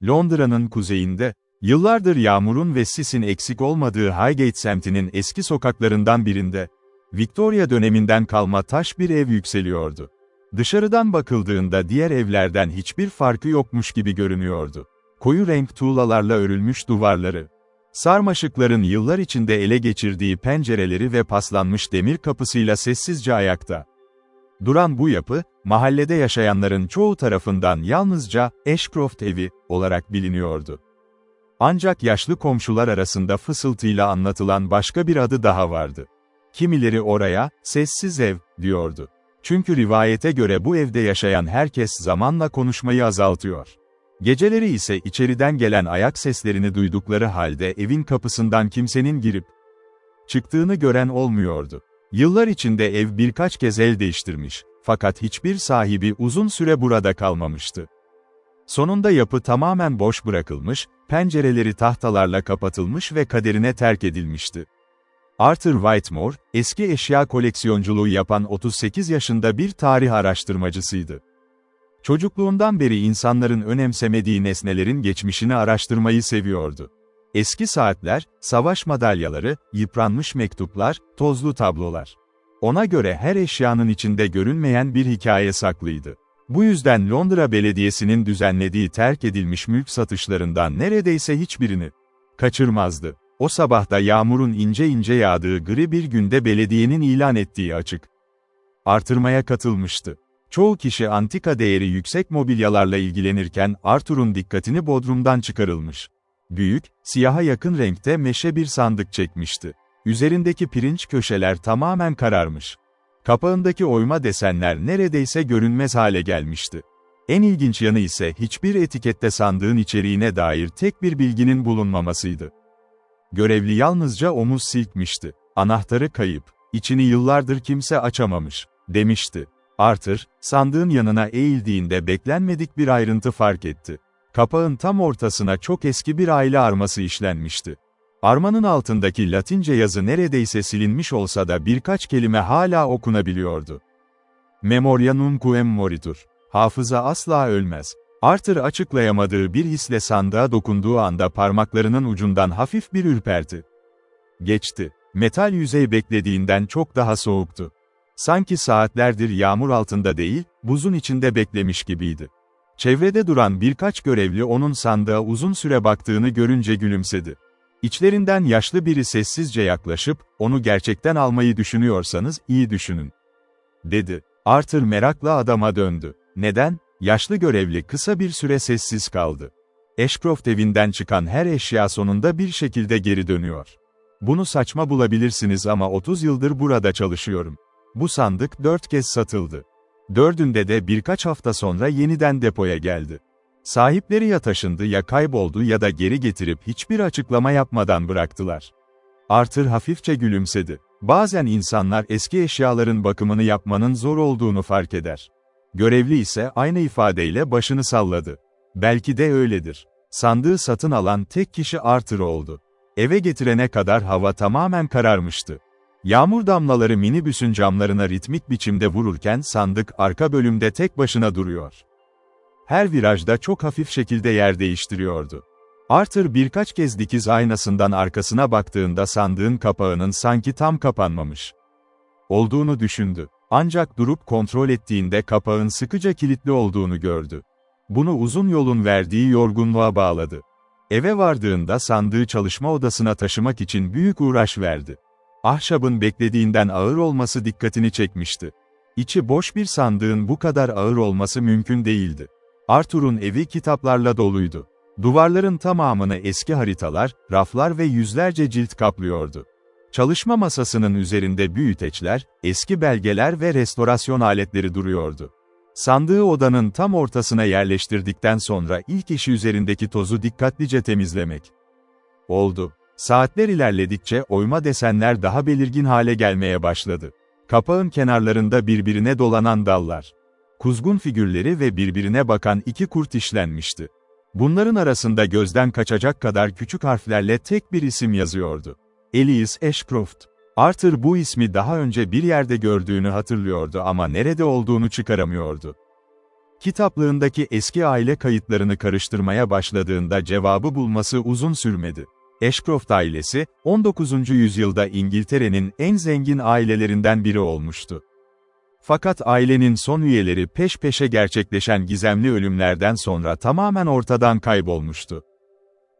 Londra'nın kuzeyinde, yıllardır yağmurun ve sisin eksik olmadığı Highgate semtinin eski sokaklarından birinde, Victoria döneminden kalma taş bir ev yükseliyordu. Dışarıdan bakıldığında diğer evlerden hiçbir farkı yokmuş gibi görünüyordu. Koyu renk tuğlalarla örülmüş duvarları, sarmaşıkların yıllar içinde ele geçirdiği pencereleri ve paslanmış demir kapısıyla sessizce ayakta duran bu yapı, mahallede yaşayanların çoğu tarafından yalnızca Ashcroft evi olarak biliniyordu. Ancak yaşlı komşular arasında fısıltıyla anlatılan başka bir adı daha vardı. Kimileri oraya sessiz ev diyordu. Çünkü rivayete göre bu evde yaşayan herkes zamanla konuşmayı azaltıyor. Geceleri ise içeriden gelen ayak seslerini duydukları halde evin kapısından kimsenin girip çıktığını gören olmuyordu. Yıllar içinde ev birkaç kez el değiştirmiş, fakat hiçbir sahibi uzun süre burada kalmamıştı. Sonunda yapı tamamen boş bırakılmış, pencereleri tahtalarla kapatılmış ve kaderine terk edilmişti. Arthur Whitmore, eski eşya koleksiyonculuğu yapan 38 yaşında bir tarih araştırmacısıydı. Çocukluğundan beri insanların önemsemediği nesnelerin geçmişini araştırmayı seviyordu. Eski saatler, savaş madalyaları, yıpranmış mektuplar, tozlu tablolar. Ona göre her eşyanın içinde görünmeyen bir hikaye saklıydı. Bu yüzden Londra Belediyesi'nin düzenlediği terk edilmiş mülk satışlarından neredeyse hiçbirini kaçırmazdı. O sabah da yağmurun ince ince yağdığı gri bir günde belediyenin ilan ettiği açık artırmaya katılmıştı. Çoğu kişi antika değeri yüksek mobilyalarla ilgilenirken Arthur'un dikkatini bodrumdan çıkarılmış, büyük, siyaha yakın renkte meşe bir sandık çekmişti. Üzerindeki pirinç köşeler tamamen kararmış. Kapağındaki oyma desenler neredeyse görünmez hale gelmişti. En ilginç yanı ise hiçbir etikette sandığın içeriğine dair tek bir bilginin bulunmamasıydı. Görevli yalnızca omuz silkmişti. Anahtarı kayıp, içini yıllardır kimse açamamış, demişti. Arthur, sandığın yanına eğildiğinde beklenmedik bir ayrıntı fark etti. Kapağın tam ortasına çok eski bir aile arması işlenmişti. Armanın altındaki Latince yazı neredeyse silinmiş olsa da birkaç kelime hala okunabiliyordu. Memoria nunquam moritur. Hafıza asla ölmez. Arthur açıklayamadığı bir hisle sandığa dokunduğu anda parmaklarının ucundan hafif bir ürperti geçti. Metal yüzey beklediğinden çok daha soğuktu. Sanki saatlerdir yağmur altında değil, buzun içinde beklemiş gibiydi. Çevrede duran birkaç görevli onun sandığa uzun süre baktığını görünce gülümsedi. İçlerinden yaşlı biri sessizce yaklaşıp, "Onu gerçekten almayı düşünüyorsanız iyi düşünün," dedi. Arthur merakla adama döndü. "Neden?" Yaşlı görevli kısa bir süre sessiz kaldı. "Ashcroft evinden çıkan her eşya sonunda bir şekilde geri dönüyor. Bunu saçma bulabilirsiniz ama 30 yıldır burada çalışıyorum. Bu sandık 4 kez satıldı. 4'ünde de birkaç hafta sonra yeniden depoya geldi. Sahipleri ya taşındı ya kayboldu ya da geri getirip hiçbir açıklama yapmadan bıraktılar." Arthur hafifçe gülümsedi. Bazen insanlar eski eşyaların bakımını yapmanın zor olduğunu fark eder. Görevli ise aynı ifadeyle başını salladı. "Belki de öyledir." Sandığı satın alan tek kişi Arthur oldu. Eve getirene kadar hava tamamen kararmıştı. Yağmur damlaları minibüsün camlarına ritmik biçimde vururken sandık arka bölümde tek başına duruyor. Her virajda çok hafif şekilde yer değiştiriyordu. Arthur birkaç kez dikiz aynasından arkasına baktığında sandığın kapağının sanki tam kapanmamış olduğunu düşündü. Ancak durup kontrol ettiğinde kapağın sıkıca kilitli olduğunu gördü. Bunu uzun yolun verdiği yorgunluğa bağladı. Eve vardığında sandığı çalışma odasına taşımak için büyük uğraş verdi. Ahşabın beklediğinden ağır olması dikkatini çekmişti. İçi boş bir sandığın bu kadar ağır olması mümkün değildi. Arthur'un evi kitaplarla doluydu. Duvarların tamamını eski haritalar, raflar ve yüzlerce cilt kaplıyordu. Çalışma masasının üzerinde büyüteçler, eski belgeler ve restorasyon aletleri duruyordu. Sandığı odanın tam ortasına yerleştirdikten sonra ilk işi üzerindeki tozu dikkatlice temizlemek oldu. Saatler ilerledikçe oyma desenler daha belirgin hale gelmeye başladı. Kapağın kenarlarında birbirine dolanan dallar, kuzgun figürleri ve birbirine bakan iki kurt işlenmişti. Bunların arasında gözden kaçacak kadar küçük harflerle tek bir isim yazıyordu. Elias Ashcroft. Arthur bu ismi daha önce bir yerde gördüğünü hatırlıyordu ama nerede olduğunu çıkaramıyordu. Kitaplığındaki eski aile kayıtlarını karıştırmaya başladığında cevabı bulması uzun sürmedi. Ashcroft ailesi, 19. yüzyılda İngiltere'nin en zengin ailelerinden biri olmuştu. Fakat ailenin son üyeleri peş peşe gerçekleşen gizemli ölümlerden sonra tamamen ortadan kaybolmuştu.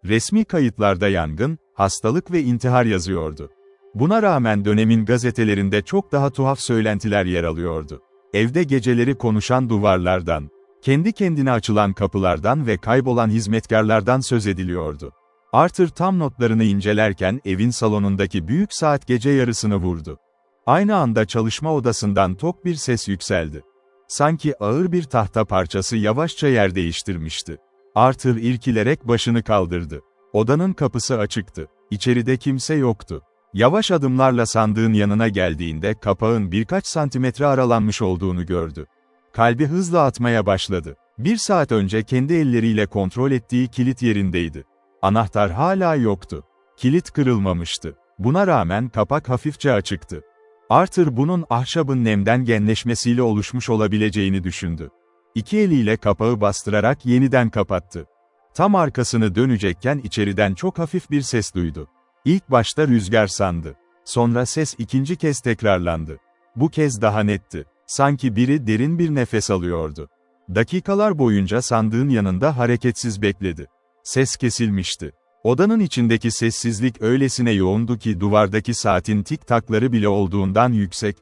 Resmi kayıtlarda yangın, hastalık ve intihar yazıyordu. Buna rağmen dönemin gazetelerinde çok daha tuhaf söylentiler yer alıyordu. Evde geceleri konuşan duvarlardan, kendi kendine açılan kapılardan ve kaybolan hizmetkarlardan söz ediliyordu. Arthur tam notlarını incelerken evin salonundaki büyük saat gece yarısını vurdu. Aynı anda çalışma odasından tok bir ses yükseldi. Sanki ağır bir tahta parçası yavaşça yer değiştirmişti. Arthur irkilerek başını kaldırdı. Odanın kapısı açıktı. İçeride kimse yoktu. Yavaş adımlarla sandığın yanına geldiğinde kapağın birkaç santimetre aralanmış olduğunu gördü. Kalbi hızla atmaya başladı. 1 saat önce kendi elleriyle kontrol ettiği kilit yerindeydi. Anahtar hala yoktu. Kilit kırılmamıştı. Buna rağmen kapak hafifçe açıktı. Arthur bunun ahşabın nemden genleşmesiyle oluşmuş olabileceğini düşündü. 2 eliyle kapağı bastırarak yeniden kapattı. Tam arkasını dönecekken içeriden çok hafif bir ses duydu. İlk başta rüzgar sandı. Sonra ses 2. kez tekrarlandı. Bu kez daha netti. Sanki biri derin bir nefes alıyordu. Dakikalar boyunca sandığın yanında hareketsiz bekledi. Ses kesilmişti. Odanın içindeki sessizlik öylesine yoğundu ki duvardaki saatin tik-takları bile olduğundan yüksek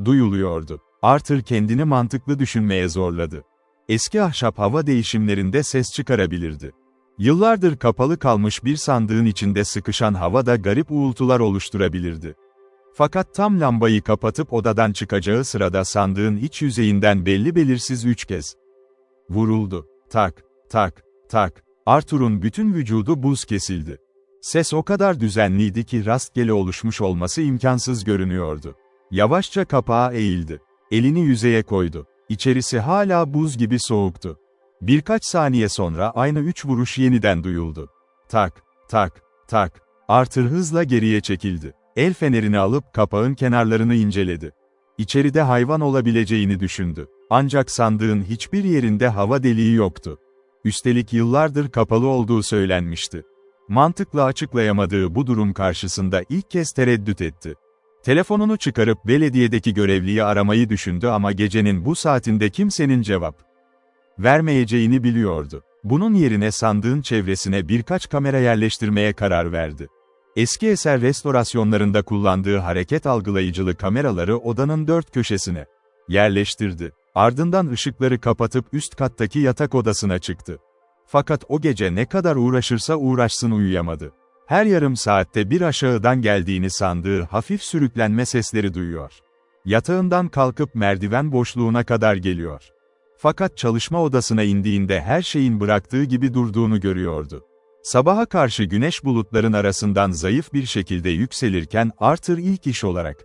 duyuluyordu. Arthur kendini mantıklı düşünmeye zorladı. Eski ahşap hava değişimlerinde ses çıkarabilirdi. Yıllardır kapalı kalmış bir sandığın içinde sıkışan hava da garip uğultular oluşturabilirdi. Fakat tam lambayı kapatıp odadan çıkacağı sırada sandığın iç yüzeyinden belirsiz 3 kez vuruldu. Tak, tak, tak. Arthur'un bütün vücudu buz kesildi. Ses o kadar düzenliydi ki rastgele oluşmuş olması imkansız görünüyordu. Yavaşça kapağa eğildi. Elini yüzeye koydu. İçerisi hala buz gibi soğuktu. Birkaç saniye sonra aynı 3 vuruş yeniden duyuldu. Tak, tak, tak. Arthur hızla geriye çekildi. El fenerini alıp kapağın kenarlarını inceledi. İçeride hayvan olabileceğini düşündü. Ancak sandığın hiçbir yerinde hava deliği yoktu. Üstelik yıllardır kapalı olduğu söylenmişti. Mantıkla açıklayamadığı bu durum karşısında ilk kez tereddüt etti. Telefonunu çıkarıp belediyedeki görevliyi aramayı düşündü ama gecenin bu saatinde kimsenin cevap vermeyeceğini biliyordu. Bunun yerine sandığın çevresine birkaç kamera yerleştirmeye karar verdi. Eski eser restorasyonlarında kullandığı hareket algılayıcılı kameraları odanın 4 köşesine yerleştirdi. Ardından ışıkları kapatıp üst kattaki yatak odasına çıktı. Fakat o gece ne kadar uğraşırsa uğraşsın uyuyamadı. Her yarım saatte bir aşağıdan geldiğini sandığı hafif sürüklenme sesleri duyuyor. Yatağından kalkıp merdiven boşluğuna kadar geliyor. Fakat çalışma odasına indiğinde her şeyin bıraktığı gibi durduğunu görüyordu. Sabaha karşı güneş bulutların arasından zayıf bir şekilde yükselirken Arthur ilk iş olarak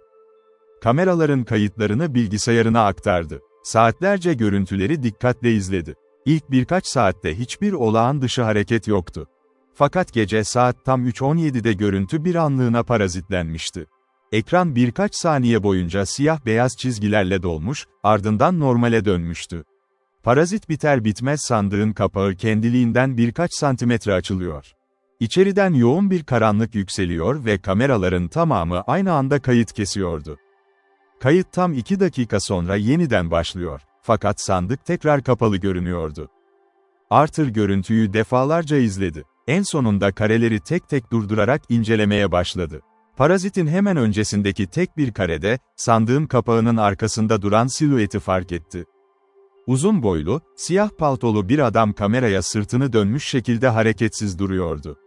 kameraların kayıtlarını bilgisayarına aktardı. Saatlerce görüntüleri dikkatle izledi. İlk birkaç saatte hiçbir olağan dışı hareket yoktu. Fakat gece saat tam 3:17'de görüntü bir anlığına parazitlenmişti. Ekran birkaç saniye boyunca siyah beyaz çizgilerle dolmuş, ardından normale dönmüştü. Parazit biter bitmez sandığın kapağı kendiliğinden birkaç santimetre açılıyor. İçeriden yoğun bir karanlık yükseliyor ve kameraların tamamı aynı anda kayıt kesiyordu. Kayıt tam 2 dakika sonra yeniden başlıyor. Fakat sandık tekrar kapalı görünüyordu. Arthur görüntüyü defalarca izledi. En sonunda kareleri tek tek durdurarak incelemeye başladı. Parazitin hemen öncesindeki tek bir karede, sandığın kapağının arkasında duran silüeti fark etti. Uzun boylu, siyah paltolu bir adam kameraya sırtını dönmüş şekilde hareketsiz duruyordu.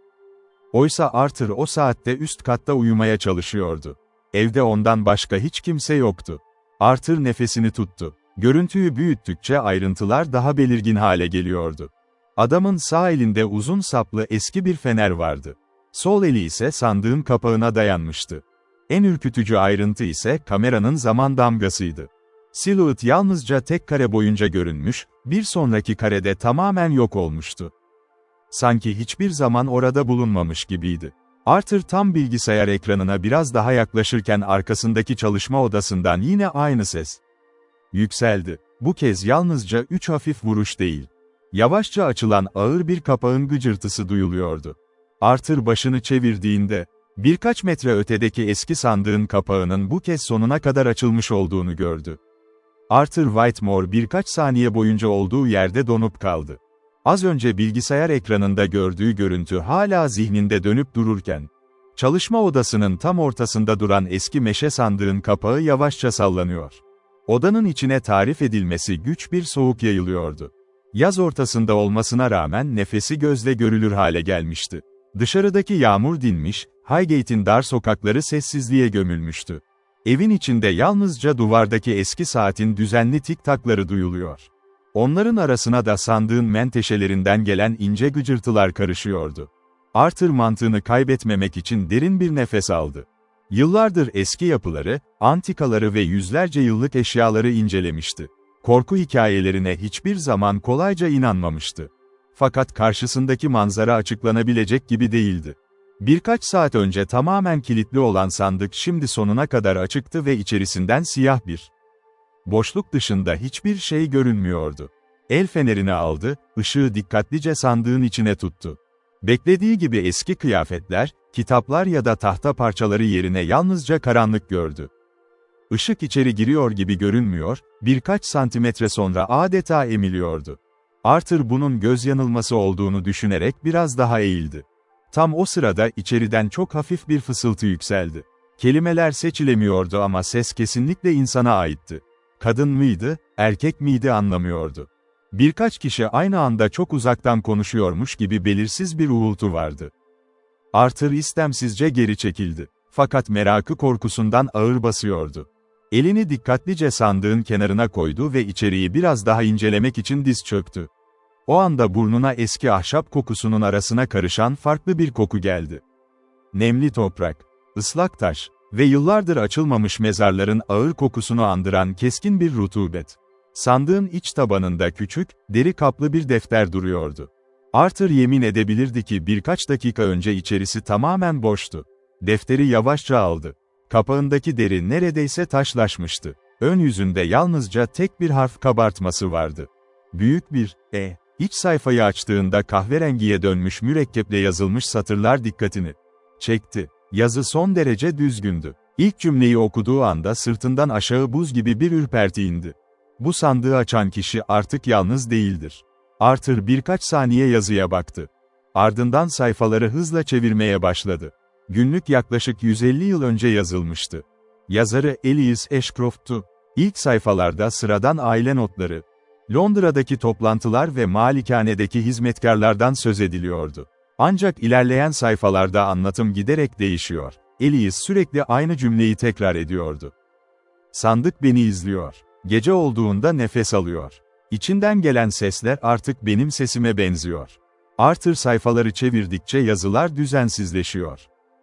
Oysa Arthur o saatte üst katta uyumaya çalışıyordu. Evde ondan başka hiç kimse yoktu. Arthur nefesini tuttu. Görüntüyü büyüttükçe ayrıntılar daha belirgin hale geliyordu. Adamın sağ elinde uzun saplı eski bir fener vardı. Sol eli ise sandığın kapağına dayanmıştı. En ürkütücü ayrıntı ise kameranın zaman damgasıydı. Silüet yalnızca tek kare boyunca görünmüş, bir sonraki karede tamamen yok olmuştu. Sanki hiçbir zaman orada bulunmamış gibiydi. Arthur tam bilgisayar ekranına biraz daha yaklaşırken arkasındaki çalışma odasından yine aynı ses yükseldi. Bu kez yalnızca 3 hafif vuruş değil. Yavaşça açılan ağır bir kapağın gıcırtısı duyuluyordu. Arthur başını çevirdiğinde, birkaç metre ötedeki eski sandığın kapağının bu kez sonuna kadar açılmış olduğunu gördü. Arthur Whitmore birkaç saniye boyunca olduğu yerde donup kaldı. Az önce bilgisayar ekranında gördüğü görüntü hala zihninde dönüp dururken, çalışma odasının tam ortasında duran eski meşe sandığın kapağı yavaşça sallanıyor. Odanın içine tarif edilmesi güç bir soğuk yayılıyordu. Yaz ortasında olmasına rağmen nefesi gözle görülür hale gelmişti. Dışarıdaki yağmur dinmiş, Highgate'in dar sokakları sessizliğe gömülmüştü. Evin içinde yalnızca duvardaki eski saatin düzenli tik-takları duyuluyor. Onların arasına da sandığın menteşelerinden gelen ince gıcırtılar karışıyordu. Arthur mantığını kaybetmemek için derin bir nefes aldı. Yıllardır eski yapıları, antikaları ve yüzlerce yıllık eşyaları incelemişti. Korku hikayelerine hiçbir zaman kolayca inanmamıştı. Fakat karşısındaki manzara açıklanabilecek gibi değildi. Birkaç saat önce tamamen kilitli olan sandık şimdi sonuna kadar açıktı ve içerisinden siyah bir boşluk dışında hiçbir şey görünmüyordu. El fenerini aldı, ışığı dikkatlice sandığın içine tuttu. Beklediği gibi eski kıyafetler, kitaplar ya da tahta parçaları yerine yalnızca karanlık gördü. Işık içeri giriyor gibi görünmüyor, birkaç santimetre sonra adeta emiliyordu. Arthur bunun göz yanılması olduğunu düşünerek biraz daha eğildi. Tam o sırada içeriden çok hafif bir fısıltı yükseldi. Kelimeler seçilemiyordu ama ses kesinlikle insana aitti. Kadın mıydı, erkek miydi anlamıyordu. Birkaç kişi aynı anda çok uzaktan konuşuyormuş gibi belirsiz bir uğultu vardı. Arthur istemsizce geri çekildi. Fakat merakı korkusundan ağır basıyordu. Elini dikkatlice sandığın kenarına koydu ve içeriği biraz daha incelemek için diz çöktü. O anda burnuna eski ahşap kokusunun arasına karışan farklı bir koku geldi. Nemli toprak, ıslak taş ve yıllardır açılmamış mezarların ağır kokusunu andıran keskin bir rutubet. Sandığın iç tabanında küçük, deri kaplı bir defter duruyordu. Arthur yemin edebilirdi ki birkaç dakika önce içerisi tamamen boştu. Defteri yavaşça aldı. Kapağındaki deri neredeyse taşlaşmıştı. Ön yüzünde yalnızca tek bir harf kabartması vardı. Büyük bir E. İç sayfayı açtığında kahverengiye dönmüş mürekkeple yazılmış satırlar dikkatini çekti. Yazı son derece düzgündü. İlk cümleyi okuduğu anda sırtından aşağı buz gibi bir ürperti indi. Bu sandığı açan kişi artık yalnız değildir. Arthur birkaç saniye yazıya baktı. Ardından sayfaları hızla çevirmeye başladı. Günlük yaklaşık 150 yıl önce yazılmıştı. Yazarı Elias Ashcroft'tu. İlk sayfalarda sıradan aile notları, Londra'daki toplantılar ve malikanedeki hizmetkarlardan söz ediliyordu. Ancak ilerleyen sayfalarda anlatım giderek değişiyor. Elias sürekli aynı cümleyi tekrar ediyordu. Sandık beni izliyor. Gece olduğunda nefes alıyor. İçinden gelen sesler artık benim sesime benziyor. Arthur sayfaları çevirdikçe yazılar düzensizleşiyor.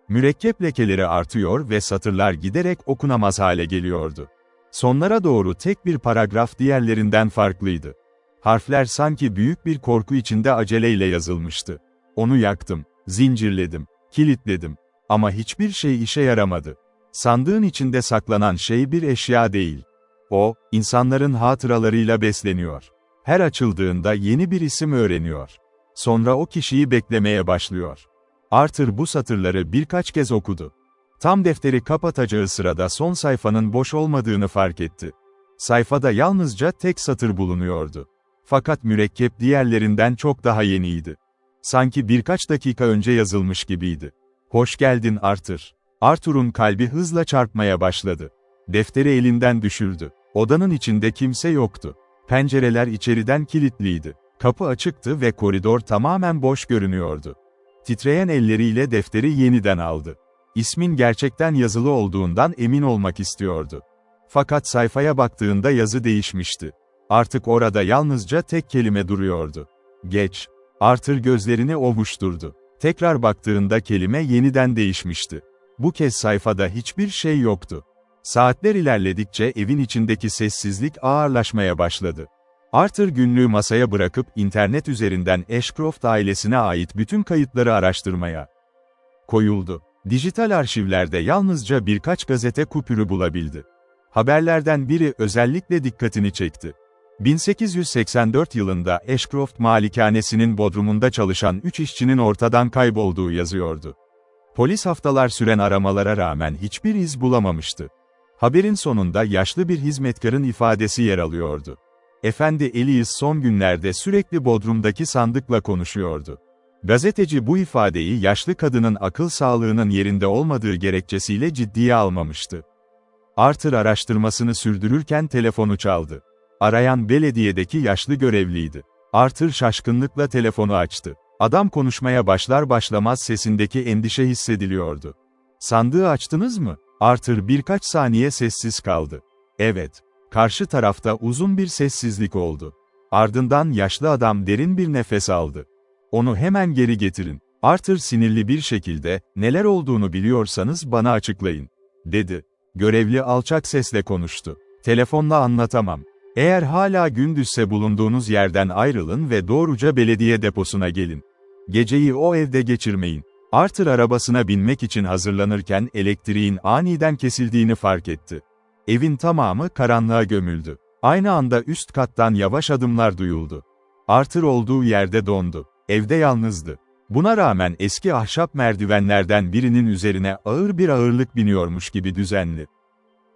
Mürekkep lekeleri artıyor ve satırlar giderek okunamaz hale geliyordu. Sonlara doğru tek bir paragraf diğerlerinden farklıydı. Harfler sanki büyük bir korku içinde aceleyle yazılmıştı. Onu yaktım, zincirledim, kilitledim. Ama hiçbir şey işe yaramadı. Sandığın içinde saklanan şey bir eşya değil. O, insanların hatıralarıyla besleniyor. Her açıldığında yeni bir isim öğreniyor. Sonra o kişiyi beklemeye başlıyor. Arthur bu satırları birkaç kez okudu. Tam defteri kapatacağı sırada son sayfanın boş olmadığını fark etti. Sayfada yalnızca tek satır bulunuyordu. Fakat mürekkep diğerlerinden çok daha yeniydi. Sanki birkaç dakika önce yazılmış gibiydi. "Hoş geldin Arthur." Arthur'un kalbi hızla çarpmaya başladı. Defteri elinden düşürdü. Odanın içinde kimse yoktu. Pencereler içeriden kilitliydi. Kapı açıktı ve koridor tamamen boş görünüyordu. Titreyen elleriyle defteri yeniden aldı. İsmin gerçekten yazılı olduğundan emin olmak istiyordu. Fakat sayfaya baktığında yazı değişmişti. Artık orada yalnızca tek kelime duruyordu. Geç. Arthur gözlerini ovuşturdu. Tekrar baktığında kelime yeniden değişmişti. Bu kez sayfada hiçbir şey yoktu. Saatler ilerledikçe evin içindeki sessizlik ağırlaşmaya başladı. Arthur günlüğü masaya bırakıp internet üzerinden Ashcroft ailesine ait bütün kayıtları araştırmaya koyuldu. Dijital arşivlerde yalnızca birkaç gazete kupürü bulabildi. Haberlerden biri özellikle dikkatini çekti. 1884 yılında Ashcroft malikanesinin bodrumunda çalışan 3 işçinin ortadan kaybolduğu yazıyordu. Polis haftalar süren aramalara rağmen hiçbir iz bulamamıştı. Haberin sonunda yaşlı bir hizmetkarın ifadesi yer alıyordu. Efendi Elias son günlerde sürekli bodrumdaki sandıkla konuşuyordu. Gazeteci bu ifadeyi yaşlı kadının akıl sağlığının yerinde olmadığı gerekçesiyle ciddiye almamıştı. Arthur araştırmasını sürdürürken telefonu çaldı. Arayan belediyedeki yaşlı görevliydi. Arthur şaşkınlıkla telefonu açtı. Adam konuşmaya başlar başlamaz sesindeki endişe hissediliyordu. "Sandığı açtınız mı?" Arthur birkaç saniye sessiz kaldı. "Evet." Karşı tarafta uzun bir sessizlik oldu. Ardından yaşlı adam derin bir nefes aldı. "Onu hemen geri getirin." Arthur sinirli bir şekilde, "Neler olduğunu biliyorsanız bana açıklayın," dedi. Görevli alçak sesle konuştu. "Telefonla anlatamam. Eğer hala gündüzse bulunduğunuz yerden ayrılın ve doğruca belediye deposuna gelin. Geceyi o evde geçirmeyin." Arthur arabasına binmek için hazırlanırken elektriğin aniden kesildiğini fark etti. Evin tamamı karanlığa gömüldü. Aynı anda üst kattan yavaş adımlar duyuldu. Arthur olduğu yerde dondu. Evde yalnızdı. Buna rağmen eski ahşap merdivenlerden birinin üzerine ağır bir ağırlık biniyormuş gibi düzenli.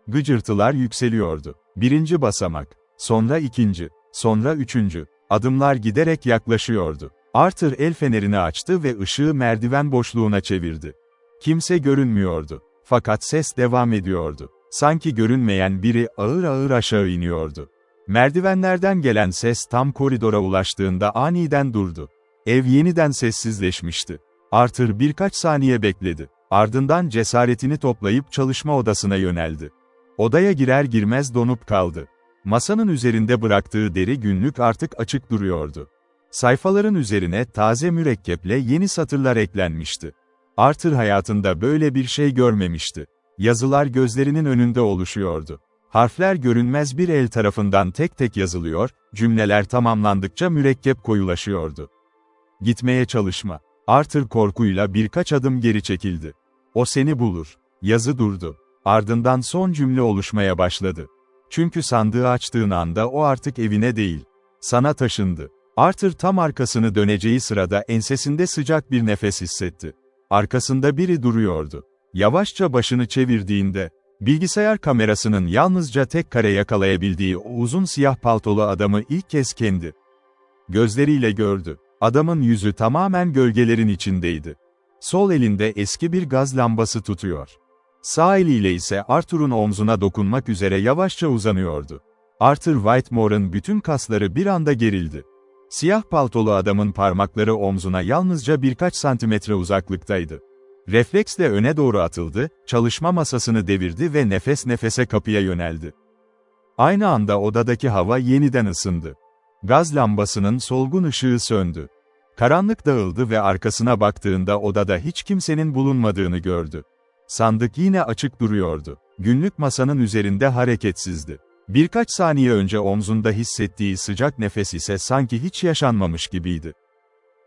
Gıcırtılar yükseliyordu. Birinci basamak, sonra ikinci, sonra üçüncü. Adımlar giderek yaklaşıyordu. Arthur el fenerini açtı ve ışığı merdiven boşluğuna çevirdi. Kimse görünmüyordu. Fakat ses devam ediyordu. Sanki görünmeyen biri ağır ağır aşağı iniyordu. Merdivenlerden gelen ses tam koridora ulaştığında aniden durdu. Ev yeniden sessizleşmişti. Arthur birkaç saniye bekledi. Ardından cesaretini toplayıp çalışma odasına yöneldi. Odaya girer girmez donup kaldı. Masanın üzerinde bıraktığı deri günlük artık açık duruyordu. Sayfaların üzerine taze mürekkeple yeni satırlar eklenmişti. Arthur hayatında böyle bir şey görmemişti. Yazılar gözlerinin önünde oluşuyordu. Harfler görünmez bir el tarafından tek tek yazılıyor, cümleler tamamlandıkça mürekkep koyulaşıyordu. "Gitmeye çalışma." Arthur korkuyla birkaç adım geri çekildi. "O seni bulur." Yazı durdu. Ardından son cümle oluşmaya başladı. "Çünkü sandığı açtığın anda o artık evine değil, sana taşındı." Arthur tam arkasını döneceği sırada ensesinde sıcak bir nefes hissetti. Arkasında biri duruyordu. Yavaşça başını çevirdiğinde, bilgisayar kamerasının yalnızca tek kare yakalayabildiği o uzun siyah paltolu adamı ilk kez kendi gözleriyle gördü. Adamın yüzü tamamen gölgelerin içindeydi. Sol elinde eski bir gaz lambası tutuyor. Sağ eliyle ise Arthur'un omzuna dokunmak üzere yavaşça uzanıyordu. Arthur Whitmore'un bütün kasları bir anda gerildi. Siyah paltolu adamın parmakları omzuna yalnızca birkaç santimetre uzaklıktaydı. Refleksle öne doğru atıldı, çalışma masasını devirdi ve nefes nefese kapıya yöneldi. Aynı anda odadaki hava yeniden ısındı. Gaz lambasının solgun ışığı söndü. Karanlık dağıldı ve arkasına baktığında odada hiç kimsenin bulunmadığını gördü. Sandık yine açık duruyordu. Günlük masanın üzerinde hareketsizdi. Birkaç saniye önce omzunda hissettiği sıcak nefes ise sanki hiç yaşanmamış gibiydi.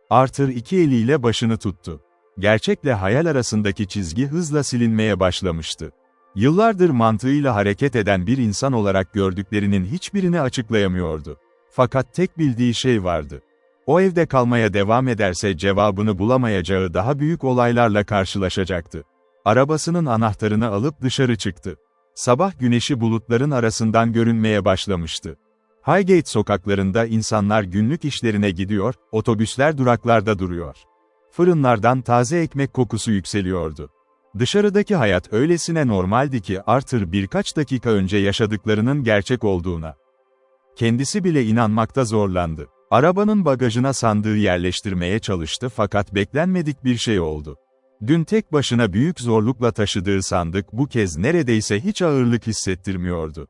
Arthur iki eliyle başını tuttu. Gerçekle hayal arasındaki çizgi hızla silinmeye başlamıştı. Yıllardır mantığıyla hareket eden bir insan olarak gördüklerinin hiçbirini açıklayamıyordu. Fakat tek bildiği şey vardı. O evde kalmaya devam ederse cevabını bulamayacağı daha büyük olaylarla karşılaşacaktı. Arabasının anahtarını alıp dışarı çıktı. Sabah güneşi bulutların arasından görünmeye başlamıştı. Highgate sokaklarında insanlar günlük işlerine gidiyor, otobüsler duraklarda duruyor. Fırınlardan taze ekmek kokusu yükseliyordu. Dışarıdaki hayat öylesine normaldi ki Arthur birkaç dakika önce yaşadıklarının gerçek olduğuna kendisi bile inanmakta zorlandı. Arabanın bagajına sandığı yerleştirmeye çalıştı fakat beklenmedik bir şey oldu. Dün tek başına büyük zorlukla taşıdığı sandık bu kez neredeyse hiç ağırlık hissettirmiyordu.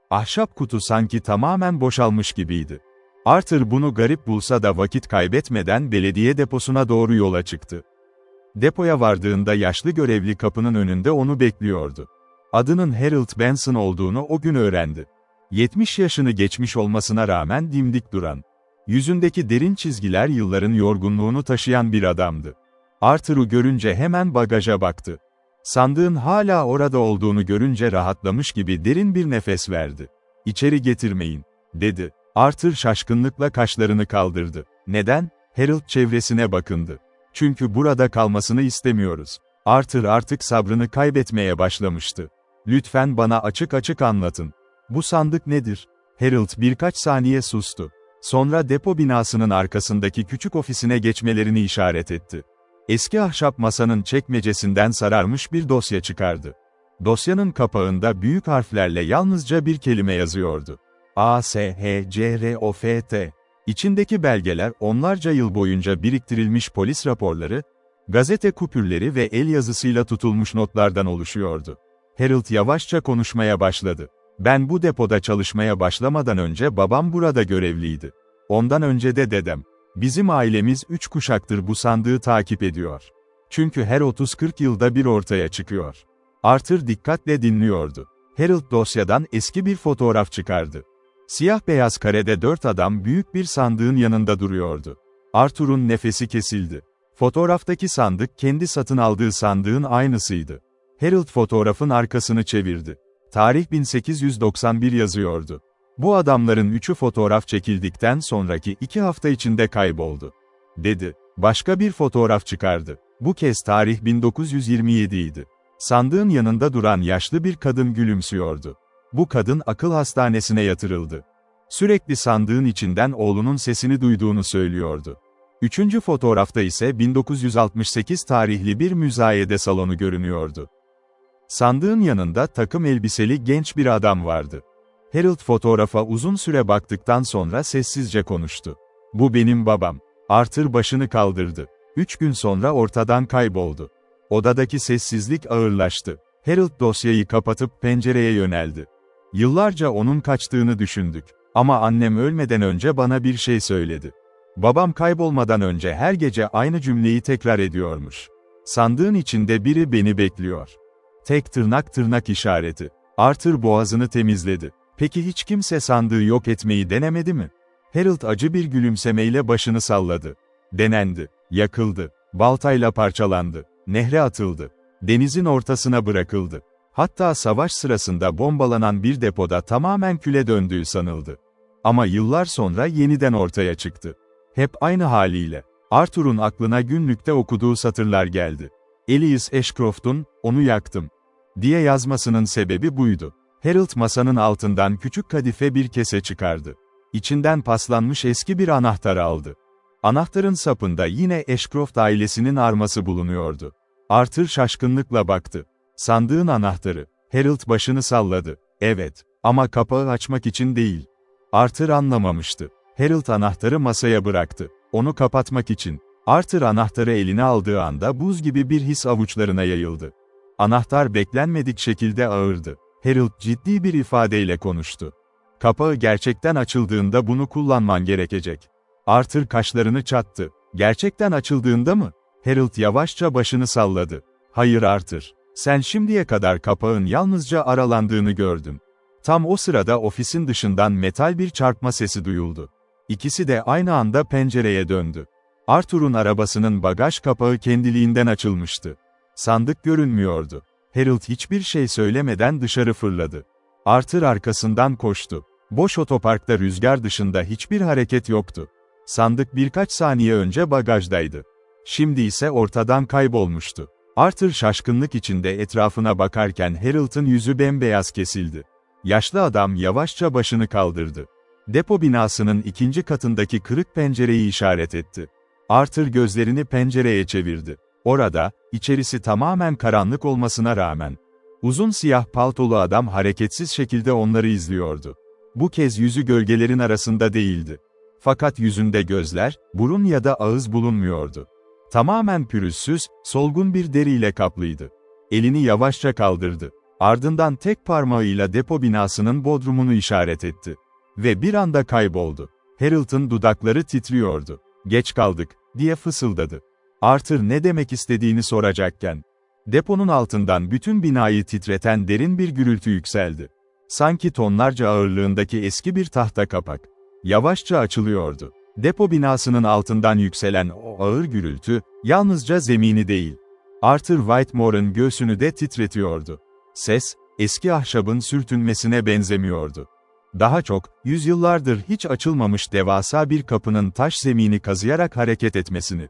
Ahşap kutu sanki tamamen boşalmış gibiydi. Arthur bunu garip bulsa da vakit kaybetmeden belediye deposuna doğru yola çıktı. Depoya vardığında yaşlı görevli kapının önünde onu bekliyordu. Adının Harold Benson olduğunu o gün öğrendi. 70 yaşını geçmiş olmasına rağmen dimdik duran, yüzündeki derin çizgiler yılların yorgunluğunu taşıyan bir adamdı. Arthur'u görünce hemen bagaja baktı. Sandığın hala orada olduğunu görünce rahatlamış gibi derin bir nefes verdi. "İçeri getirmeyin," dedi. Arthur şaşkınlıkla kaşlarını kaldırdı. Neden? Harold çevresine bakındı. Çünkü burada kalmasını istemiyoruz. Arthur artık sabrını kaybetmeye başlamıştı. Lütfen bana açık açık anlatın. Bu sandık nedir? Harold birkaç saniye sustu. Sonra depo binasının arkasındaki küçük ofisine geçmelerini işaret etti. Eski ahşap masanın çekmecesinden sararmış bir dosya çıkardı. Dosyanın kapağında büyük harflerle yalnızca bir kelime yazıyordu. ASHCROFT. İçindeki belgeler onlarca yıl boyunca biriktirilmiş polis raporları, gazete kupürleri ve el yazısıyla tutulmuş notlardan oluşuyordu. Harold yavaşça konuşmaya başladı. Ben bu depoda çalışmaya başlamadan önce babam burada görevliydi. Ondan önce de dedem. Bizim ailemiz 3 kuşaktır bu sandığı takip ediyor. Çünkü her 30-40 yılda bir ortaya çıkıyor. Arthur dikkatle dinliyordu. Harold dosyadan eski bir fotoğraf çıkardı. Siyah beyaz karede 4 adam büyük bir sandığın yanında duruyordu. Arthur'un nefesi kesildi. Fotoğraftaki sandık kendi satın aldığı sandığın aynısıydı. Harold fotoğrafın arkasını çevirdi. Tarih 1891 yazıyordu. Bu adamların 3'ü fotoğraf çekildikten sonraki 2 hafta içinde kayboldu, dedi. Başka bir fotoğraf çıkardı. Bu kez tarih 1927 idi. Sandığın yanında duran yaşlı bir kadın gülümsüyordu. Bu kadın akıl hastanesine yatırıldı. Sürekli sandığın içinden oğlunun sesini duyduğunu söylüyordu. 3. fotoğrafta ise 1968 tarihli bir müzayede salonu görünüyordu. Sandığın yanında takım elbiseli genç bir adam vardı. Harold fotoğrafa uzun süre baktıktan sonra sessizce konuştu. Bu benim babam. Arthur başını kaldırdı. 3 gün sonra ortadan kayboldu. Odadaki sessizlik ağırlaştı. Harold dosyayı kapatıp pencereye yöneldi. Yıllarca onun kaçtığını düşündük. Ama annem ölmeden önce bana bir şey söyledi. Babam kaybolmadan önce her gece aynı cümleyi tekrar ediyormuş. Sandığın içinde biri beni bekliyor. Tek tırnak işareti. Arthur boğazını temizledi. Peki hiç kimse sandığı yok etmeyi denemedi mi? Harold acı bir gülümsemeyle başını salladı. Denendi. Yakıldı. Baltayla parçalandı. Nehre atıldı. Denizin ortasına bırakıldı. Hatta savaş sırasında bombalanan bir depoda tamamen küle döndüğü sanıldı. Ama yıllar sonra yeniden ortaya çıktı. Hep aynı haliyle. Arthur'un aklına günlükte okuduğu satırlar geldi. Elias Ashcroft'un, "Onu yaktım" diye yazmasının sebebi buydu. Harold masanın altından küçük kadife bir kese çıkardı. İçinden paslanmış eski bir anahtar aldı. Anahtarın sapında yine Ashcroft ailesinin arması bulunuyordu. Arthur şaşkınlıkla baktı. Sandığın anahtarı. Harold başını salladı. Evet, ama kapağı açmak için değil. Arthur anlamamıştı. Harold anahtarı masaya bıraktı. Onu kapatmak için. Arthur anahtarı eline aldığı anda buz gibi bir his avuçlarına yayıldı. Anahtar beklenmedik şekilde ağırdı. Harold ciddi bir ifadeyle konuştu. Kapağı gerçekten açıldığında bunu kullanman gerekecek. Arthur kaşlarını çattı. Gerçekten açıldığında mı? Harold yavaşça başını salladı. Hayır Arthur. Sen şimdiye kadar kapağın yalnızca aralandığını gördün. Tam o sırada ofisin dışından metal bir çarpma sesi duyuldu. İkisi de aynı anda pencereye döndü. Arthur'un arabasının bagaj kapağı kendiliğinden açılmıştı. Sandık görünmüyordu. Harold hiçbir şey söylemeden dışarı fırladı. Arthur arkasından koştu. Boş otoparkta rüzgar dışında hiçbir hareket yoktu. Sandık birkaç saniye önce bagajdaydı. Şimdi ise ortadan kaybolmuştu. Arthur şaşkınlık içinde etrafına bakarken Harold'ın yüzü bembeyaz kesildi. Yaşlı adam yavaşça başını kaldırdı. Depo binasının 2. katındaki kırık pencereyi işaret etti. Arthur gözlerini pencereye çevirdi. Orada, içerisi tamamen karanlık olmasına rağmen, uzun siyah paltolu adam hareketsiz şekilde onları izliyordu. Bu kez yüzü gölgelerin arasında değildi. Fakat yüzünde gözler, burun ya da ağız bulunmuyordu. Tamamen pürüzsüz, solgun bir deriyle kaplıydı. Elini yavaşça kaldırdı. Ardından tek parmağıyla depo binasının bodrumunu işaret etti. Ve bir anda kayboldu. Harold'ın dudakları titriyordu. "Geç kaldık," diye fısıldadı. Arthur ne demek istediğini soracakken, deponun altından bütün binayı titreten derin bir gürültü yükseldi. Sanki tonlarca ağırlığındaki eski bir tahta kapak yavaşça açılıyordu. Depo binasının altından yükselen o ağır gürültü, yalnızca zemini değil, Arthur Whitmore'ın göğsünü de titretiyordu. Ses, eski ahşabın sürtünmesine benzemiyordu. Daha çok, yüzyıllardır hiç açılmamış devasa bir kapının taş zemini kazıyarak hareket etmesini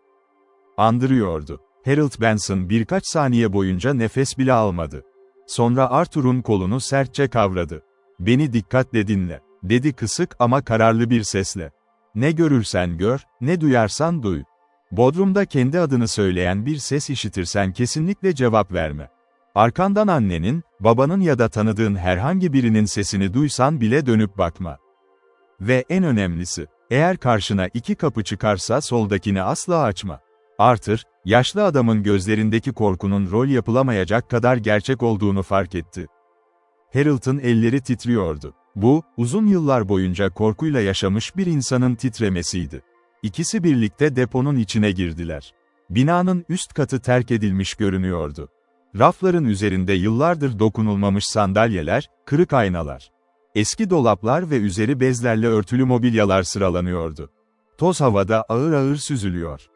andırıyordu. Harold Benson birkaç saniye boyunca nefes bile almadı. Sonra Arthur'un kolunu sertçe kavradı. "Beni dikkatle dinle," dedi kısık ama kararlı bir sesle. "Ne görürsen gör, ne duyarsan duy. Bodrumda kendi adını söyleyen bir ses işitirsen kesinlikle cevap verme. Arkandan annenin, babanın ya da tanıdığın herhangi birinin sesini duysan bile dönüp bakma. Ve en önemlisi, eğer karşına 2 kapı çıkarsa soldakini asla açma." Arthur, yaşlı adamın gözlerindeki korkunun rol yapılamayacak kadar gerçek olduğunu fark etti. Harold'un elleri titriyordu. Bu, uzun yıllar boyunca korkuyla yaşamış bir insanın titremesiydi. İkisi birlikte deponun içine girdiler. Binanın üst katı terk edilmiş görünüyordu. Rafların üzerinde yıllardır dokunulmamış sandalyeler, kırık aynalar, eski dolaplar ve üzeri bezlerle örtülü mobilyalar sıralanıyordu. Toz havada ağır ağır süzülüyor.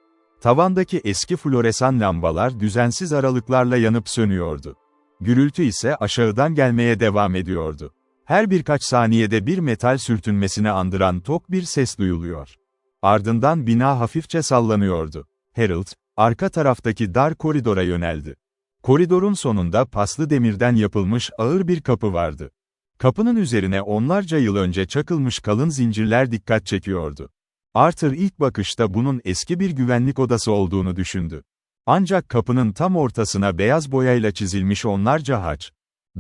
Tavandaki eski floresan lambalar düzensiz aralıklarla yanıp sönüyordu. Gürültü ise aşağıdan gelmeye devam ediyordu. Her birkaç saniyede bir metal sürtünmesini andıran tok bir ses duyuluyor. Ardından bina hafifçe sallanıyordu. Harold, arka taraftaki dar koridora yöneldi. Koridorun sonunda paslı demirden yapılmış ağır bir kapı vardı. Kapının üzerine onlarca yıl önce çakılmış kalın zincirler dikkat çekiyordu. Arthur ilk bakışta bunun eski bir güvenlik odası olduğunu düşündü. Ancak kapının tam ortasına beyaz boyayla çizilmiş onlarca haç,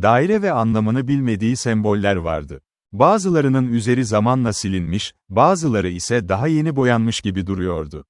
daire ve anlamını bilmediği semboller vardı. Bazılarının üzeri zamanla silinmiş, bazıları ise daha yeni boyanmış gibi duruyordu.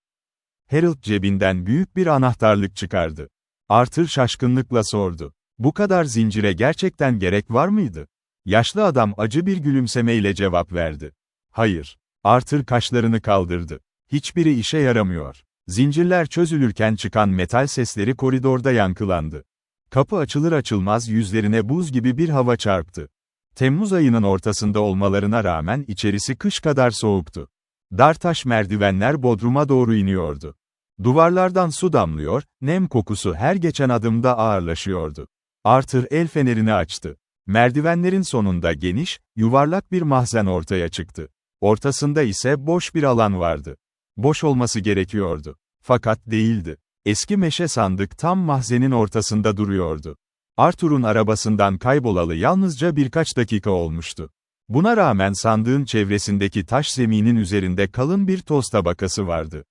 Harold cebinden büyük bir anahtarlık çıkardı. Arthur şaşkınlıkla sordu. "Bu kadar zincire gerçekten gerek var mıydı?" Yaşlı adam acı bir gülümsemeyle cevap verdi. "Hayır." Arthur kaşlarını kaldırdı. "Hiçbiri işe yaramıyor." Zincirler çözülürken çıkan metal sesleri koridorda yankılandı. Kapı açılır açılmaz yüzlerine buz gibi bir hava çarptı. Temmuz ayının ortasında olmalarına rağmen içerisi kış kadar soğuktu. Dar taş merdivenler bodruma doğru iniyordu. Duvarlardan su damlıyor, nem kokusu her geçen adımda ağırlaşıyordu. Arthur el fenerini açtı. Merdivenlerin sonunda geniş, yuvarlak bir mahzen ortaya çıktı. Ortasında ise boş bir alan vardı. Boş olması gerekiyordu. Fakat değildi. Eski meşe sandık tam mahzenin ortasında duruyordu. Arthur'un arabasından kaybolalı yalnızca birkaç dakika olmuştu. Buna rağmen sandığın çevresindeki taş zeminin üzerinde kalın bir toz tabakası vardı.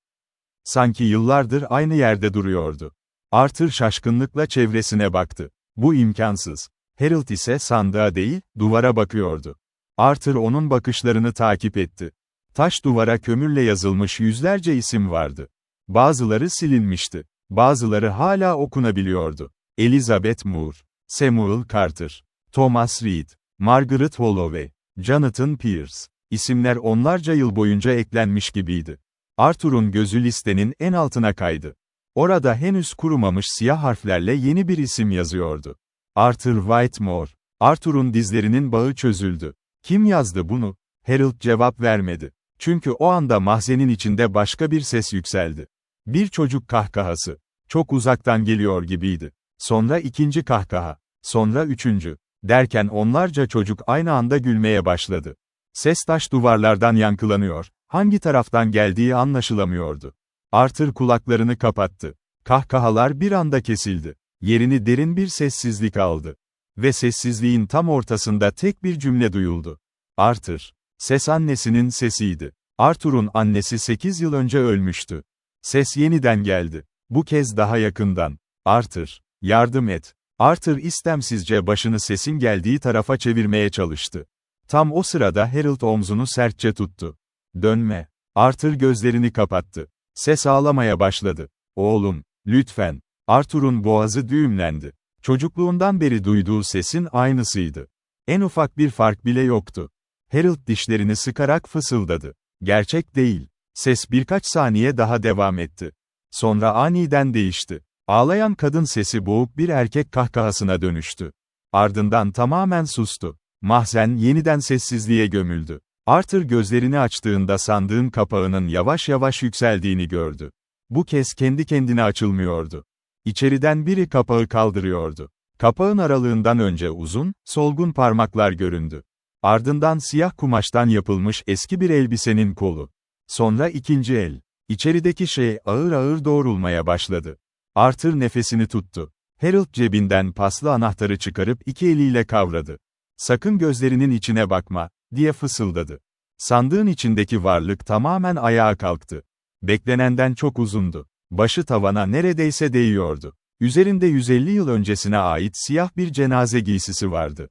Sanki yıllardır aynı yerde duruyordu. Arthur şaşkınlıkla çevresine baktı. Bu imkansız. Harold ise sandığa değil, duvara bakıyordu. Arthur onun bakışlarını takip etti. Taş duvara kömürle yazılmış yüzlerce isim vardı. Bazıları silinmişti. Bazıları hala okunabiliyordu. Elizabeth Moore, Samuel Carter, Thomas Reed, Margaret Holloway, Jonathan Pierce. İsimler onlarca yıl boyunca eklenmiş gibiydi. Arthur'un gözü listenin en altına kaydı. Orada henüz kurumamış siyah harflerle yeni bir isim yazıyordu. Arthur Whitmore. Arthur'un dizlerinin bağı çözüldü. "Kim yazdı bunu?" Harold cevap vermedi. Çünkü o anda mahzenin içinde başka bir ses yükseldi. Bir çocuk kahkahası. Çok uzaktan geliyor gibiydi. Sonra ikinci kahkaha. Sonra üçüncü. Derken onlarca çocuk aynı anda gülmeye başladı. Ses taş duvarlardan yankılanıyor, hangi taraftan geldiği anlaşılamıyordu. Arthur kulaklarını kapattı. Kahkahalar bir anda kesildi. Yerini derin bir sessizlik aldı. Ve sessizliğin tam ortasında tek bir cümle duyuldu. "Arthur." Ses annesinin sesiydi. Arthur'un annesi 8 yıl önce ölmüştü. Ses yeniden geldi. Bu kez daha yakından. "Arthur, yardım et." Arthur istemsizce başını sesin geldiği tarafa çevirmeye çalıştı. Tam o sırada Harold omzunu sertçe tuttu. "Dönme." Arthur gözlerini kapattı. Ses ağlamaya başladı. "Oğlum, lütfen." Arthur'un boğazı düğümlendi. Çocukluğundan beri duyduğu sesin aynısıydı. En ufak bir fark bile yoktu. Harold dişlerini sıkarak fısıldadı. "Gerçek değil." Ses birkaç saniye daha devam etti. Sonra aniden değişti. Ağlayan kadın sesi boğuk bir erkek kahkahasına dönüştü. Ardından tamamen sustu. Mahzen yeniden sessizliğe gömüldü. Arthur gözlerini açtığında sandığın kapağının yavaş yavaş yükseldiğini gördü. Bu kez kendi kendine açılmıyordu. İçeriden biri kapağı kaldırıyordu. Kapağın aralığından önce uzun, solgun parmaklar göründü. Ardından siyah kumaştan yapılmış eski bir elbisenin kolu. Sonra ikinci el. İçerideki şey ağır ağır doğrulmaya başladı. Arthur nefesini tuttu. Harold cebinden paslı anahtarı çıkarıp iki eliyle kavradı. "Sakın gözlerinin içine bakma," diye fısıldadı. Sandığın içindeki varlık tamamen ayağa kalktı. Beklenenden çok uzundu. Başı tavana neredeyse değiyordu. Üzerinde 150 yıl öncesine ait siyah bir cenaze giysisi vardı.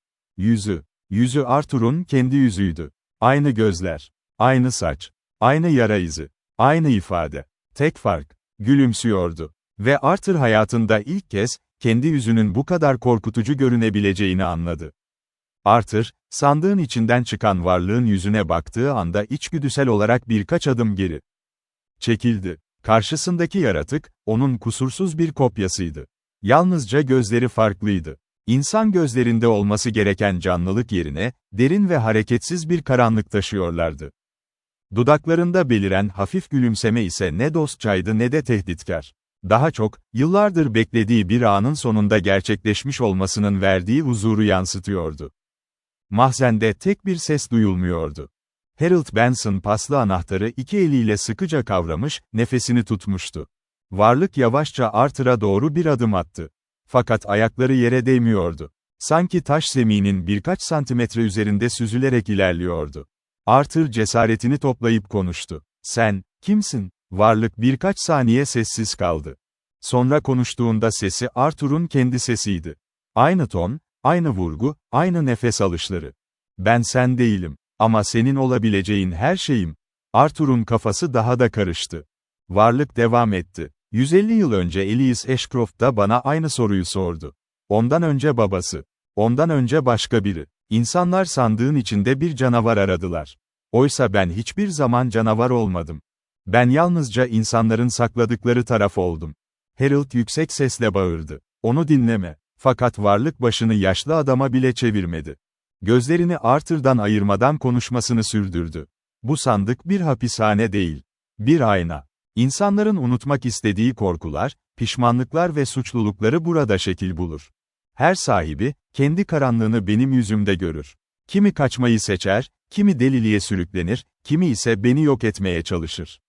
Yüzü Arthur'un kendi yüzüydü. Aynı gözler, aynı saç, aynı yara izi, aynı ifade. Tek fark, gülümsüyordu. Ve Arthur hayatında ilk kez, kendi yüzünün bu kadar korkutucu görünebileceğini anladı. Arthur, sandığın içinden çıkan varlığın yüzüne baktığı anda içgüdüsel olarak birkaç adım geri çekildi. Karşısındaki yaratık, onun kusursuz bir kopyasıydı. Yalnızca gözleri farklıydı. İnsan gözlerinde olması gereken canlılık yerine, derin ve hareketsiz bir karanlık taşıyorlardı. Dudaklarında beliren hafif gülümseme ise ne dostçaydı ne de tehditkar. Daha çok, yıllardır beklediği bir anın sonunda gerçekleşmiş olmasının verdiği huzuru yansıtıyordu. Mahzende tek bir ses duyulmuyordu. Harold Benson paslı anahtarı iki eliyle sıkıca kavramış, nefesini tutmuştu. Varlık yavaşça Arthur'a doğru bir adım attı. Fakat ayakları yere değmiyordu. Sanki taş zeminin birkaç santimetre üzerinde süzülerek ilerliyordu. Arthur cesaretini toplayıp konuştu. "Sen, kimsin?" Varlık birkaç saniye sessiz kaldı. Sonra konuştuğunda sesi Arthur'un kendi sesiydi. Aynı ton, aynı vurgu, aynı nefes alışları. "Ben sen değilim. Ama senin olabileceğin her şeyim." Arthur'un kafası daha da karıştı. Varlık devam etti. 150 yıl önce Elias Ashcroft da bana aynı soruyu sordu. Ondan önce babası. Ondan önce başka biri. İnsanlar sandığın içinde bir canavar aradılar. Oysa ben hiçbir zaman canavar olmadım. Ben yalnızca insanların sakladıkları taraf oldum. Harold yüksek sesle bağırdı. "Onu dinleme." Fakat varlık başını yaşlı adama bile çevirmedi. Gözlerini Arthur'dan ayırmadan konuşmasını sürdürdü. "Bu sandık bir hapishane değil. Bir ayna. İnsanların unutmak istediği korkular, pişmanlıklar ve suçlulukları burada şekil bulur. Her sahibi, kendi karanlığını benim yüzümde görür. Kimi kaçmayı seçer, kimi deliliğe sürüklenir, kimi ise beni yok etmeye çalışır.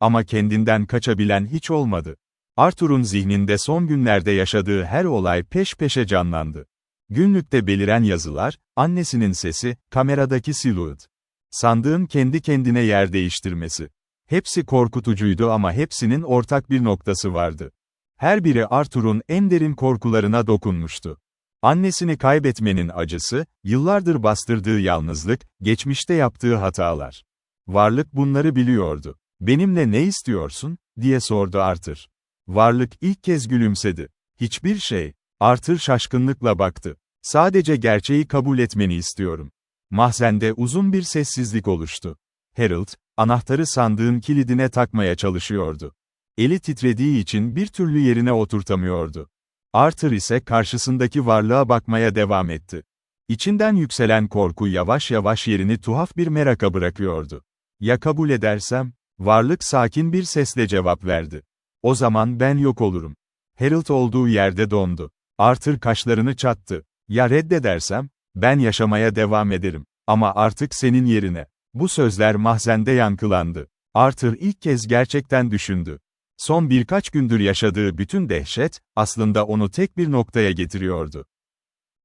Ama kendinden kaçabilen hiç olmadı." Arthur'un zihninde son günlerde yaşadığı her olay peş peşe canlandı. Günlükte beliren yazılar, annesinin sesi, kameradaki silüet. Sandığın kendi kendine yer değiştirmesi. Hepsi korkutucuydu ama hepsinin ortak bir noktası vardı. Her biri Arthur'un en derin korkularına dokunmuştu. Annesini kaybetmenin acısı, yıllardır bastırdığı yalnızlık, geçmişte yaptığı hatalar. Varlık bunları biliyordu. "Benimle ne istiyorsun?" diye sordu Arthur. Varlık ilk kez gülümsedi. "Hiçbir şey." Arthur şaşkınlıkla baktı. "Sadece gerçeği kabul etmeni istiyorum." Mahzende uzun bir sessizlik oluştu. Harold, anahtarı sandığın kilidine takmaya çalışıyordu. Eli titrediği için bir türlü yerine oturtamıyordu. Arthur ise karşısındaki varlığa bakmaya devam etti. İçinden yükselen korku yavaş yavaş yerini tuhaf bir meraka bırakıyordu. "Ya kabul edersem?" Varlık sakin bir sesle cevap verdi. "O zaman ben yok olurum." Harold olduğu yerde dondu. Arthur kaşlarını çattı. "Ya reddedersem? Ben yaşamaya devam ederim. Ama artık senin yerine." Bu sözler mahzende yankılandı. Arthur ilk kez gerçekten düşündü. Son birkaç gündür yaşadığı bütün dehşet, aslında onu tek bir noktaya getiriyordu.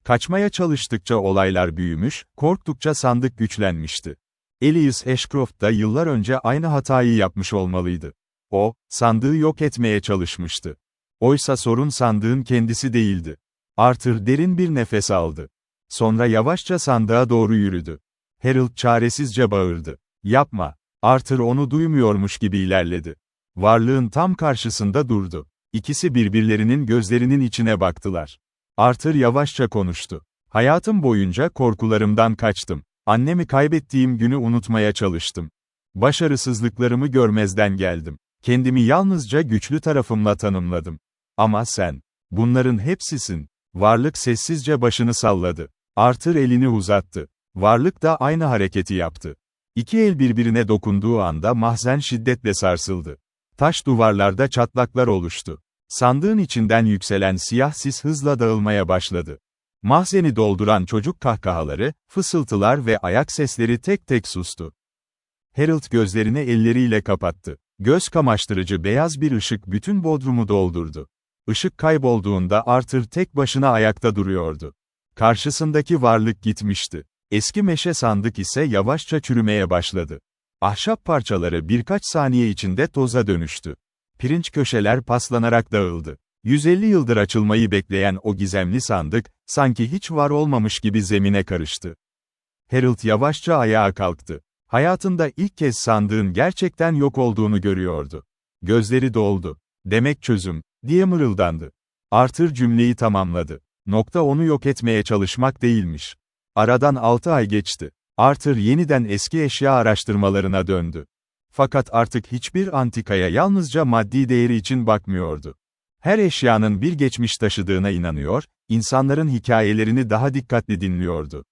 Kaçmaya çalıştıkça olaylar büyümüş, korktukça sandık güçlenmişti. Elias Ashcroft da yıllar önce aynı hatayı yapmış olmalıydı. O, sandığı yok etmeye çalışmıştı. Oysa sorun sandığın kendisi değildi. Arthur derin bir nefes aldı. Sonra yavaşça sandığa doğru yürüdü. Harold çaresizce bağırdı. "Yapma." Arthur onu duymuyormuş gibi ilerledi. Varlığın tam karşısında durdu. İkisi birbirlerinin gözlerinin içine baktılar. Arthur yavaşça konuştu. "Hayatım boyunca korkularımdan kaçtım. Annemi kaybettiğim günü unutmaya çalıştım. Başarısızlıklarımı görmezden geldim. Kendimi yalnızca güçlü tarafımla tanımladım. Ama sen, bunların hepsisin." Varlık sessizce başını salladı. Arthur elini uzattı. Varlık da aynı hareketi yaptı. İki el birbirine dokunduğu anda mahzen şiddetle sarsıldı. Taş duvarlarda çatlaklar oluştu. Sandığın içinden yükselen siyah sis hızla dağılmaya başladı. Mahzeni dolduran çocuk kahkahaları, fısıltılar ve ayak sesleri tek tek sustu. Harold gözlerini elleriyle kapattı. Göz kamaştırıcı beyaz bir ışık bütün bodrumu doldurdu. Işık kaybolduğunda Arthur tek başına ayakta duruyordu. Karşısındaki varlık gitmişti. Eski meşe sandık ise yavaşça çürümeye başladı. Ahşap parçaları birkaç saniye içinde toza dönüştü. Pirinç köşeler paslanarak dağıldı. 150 yıldır açılmayı bekleyen o gizemli sandık, sanki hiç var olmamış gibi zemine karıştı. Harold yavaşça ayağa kalktı. Hayatında ilk kez sandığın gerçekten yok olduğunu görüyordu. Gözleri doldu. "Demek çözüm," diye mırıldandı. Arthur cümleyi tamamladı. Nokta onu yok etmeye çalışmak değilmiş. Aradan 6 ay geçti. Arthur yeniden eski eşya araştırmalarına döndü. Fakat artık hiçbir antikaya yalnızca maddi değeri için bakmıyordu. Her eşyanın bir geçmiş taşıdığına inanıyor, insanların hikayelerini daha dikkatli dinliyordu.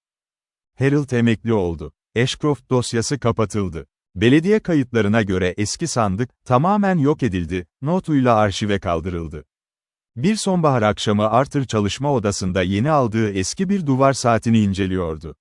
Harold emekli oldu. Ashcroft dosyası kapatıldı. Belediye kayıtlarına göre eski sandık, tamamen yok edildi, notuyla arşive kaldırıldı. Bir sonbahar akşamı Arthur çalışma odasında yeni aldığı eski bir duvar saatini inceliyordu.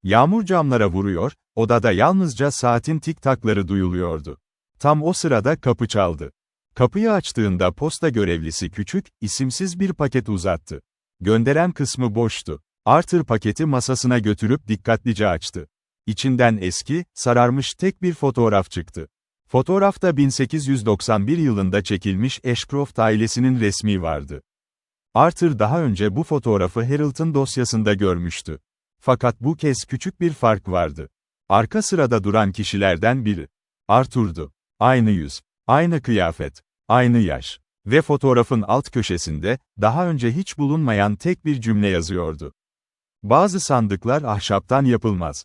Yağmur camlara vuruyor, odada yalnızca saatin tik-takları duyuluyordu. Tam o sırada kapı çaldı. Kapıyı açtığında posta görevlisi küçük, isimsiz bir paket uzattı. Gönderen kısmı boştu. Arthur paketi masasına götürüp dikkatlice açtı. İçinden eski, sararmış tek bir fotoğraf çıktı. Fotoğrafta 1891 yılında çekilmiş Ashcroft ailesinin resmi vardı. Arthur daha önce bu fotoğrafı Harold'un dosyasında görmüştü. Fakat bu kez küçük bir fark vardı. Arka sırada duran kişilerden biri Arthur'du. Aynı yüz, aynı kıyafet, aynı yaş. Ve fotoğrafın alt köşesinde, daha önce hiç bulunmayan tek bir cümle yazıyordu. "Bazı sandıklar ahşaptan yapılmaz.